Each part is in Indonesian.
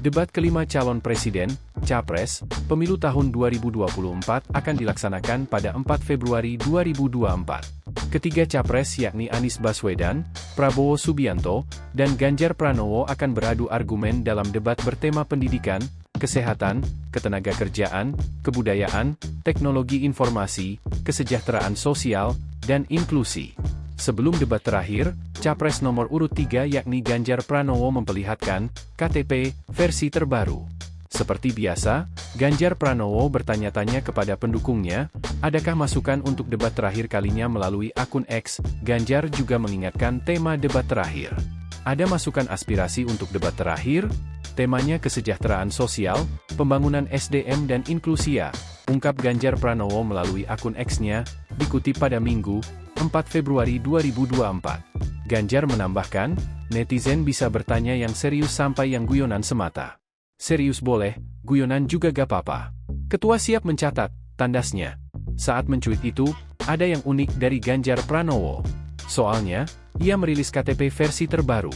Debat kelima calon presiden, Capres, pemilu tahun 2024 akan dilaksanakan pada 4 Februari 2024. Ketiga capres yakni Anies Baswedan, Prabowo Subianto, dan Ganjar Pranowo akan beradu argumen dalam debat bertema pendidikan, kesehatan, ketenagakerjaan, kebudayaan, teknologi informasi, kesejahteraan sosial, dan inklusi. Sebelum debat terakhir, Capres nomor urut 3 yakni Ganjar Pranowo memperlihatkan KTP versi terbaru. Seperti biasa, Ganjar Pranowo bertanya-tanya kepada pendukungnya, adakah masukan untuk debat terakhir kalinya melalui akun X. Ganjar juga mengingatkan tema debat terakhir. Ada masukan aspirasi untuk debat terakhir? Temanya kesejahteraan sosial, pembangunan SDM dan inklusi, ungkap Ganjar Pranowo melalui akun X-nya, dikutip pada Minggu, 4 Februari 2024. Ganjar menambahkan, netizen bisa bertanya yang serius sampai yang guyonan semata. Serius boleh, guyonan juga gak apa-apa. Ketua siap mencatat, tandasnya. Saat mencuit itu, ada yang unik dari Ganjar Pranowo. Soalnya, ia merilis KTP versi terbaru.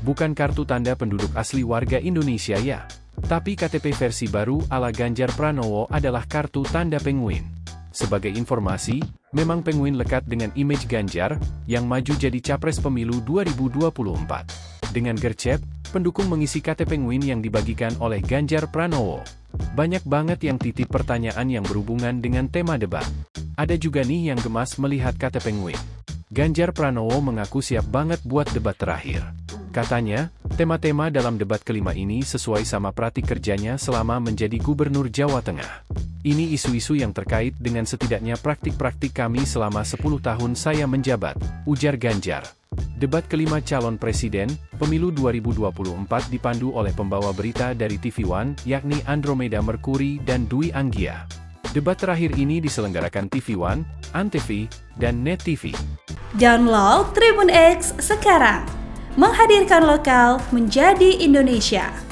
Bukan kartu tanda penduduk asli warga Indonesia ya. Tapi KTP versi baru ala Ganjar Pranowo adalah kartu tanda penguin. Sebagai informasi, memang penguin lekat dengan image Ganjar, yang maju jadi capres pemilu 2024. Dengan gercep, pendukung mengisi KTP penguin yang dibagikan oleh Ganjar Pranowo. Banyak banget yang titip pertanyaan yang berhubungan dengan tema debat. Ada juga nih yang gemas melihat KTP penguin. Ganjar Pranowo mengaku siap banget buat debat terakhir. Katanya, tema-tema dalam debat kelima ini sesuai sama praktik kerjanya selama menjadi Gubernur Jawa Tengah. Ini isu-isu yang terkait dengan setidaknya praktik-praktik kami selama 10 tahun saya menjabat, ujar Ganjar. Debat kelima calon presiden, pemilu 2024 dipandu oleh pembawa berita dari TV One, yakni Andromeda Mercury dan Dwi Anggia. Debat terakhir ini diselenggarakan TV One, Antv, dan Net TV. Download Tribun X sekarang, menghadirkan lokal menjadi Indonesia.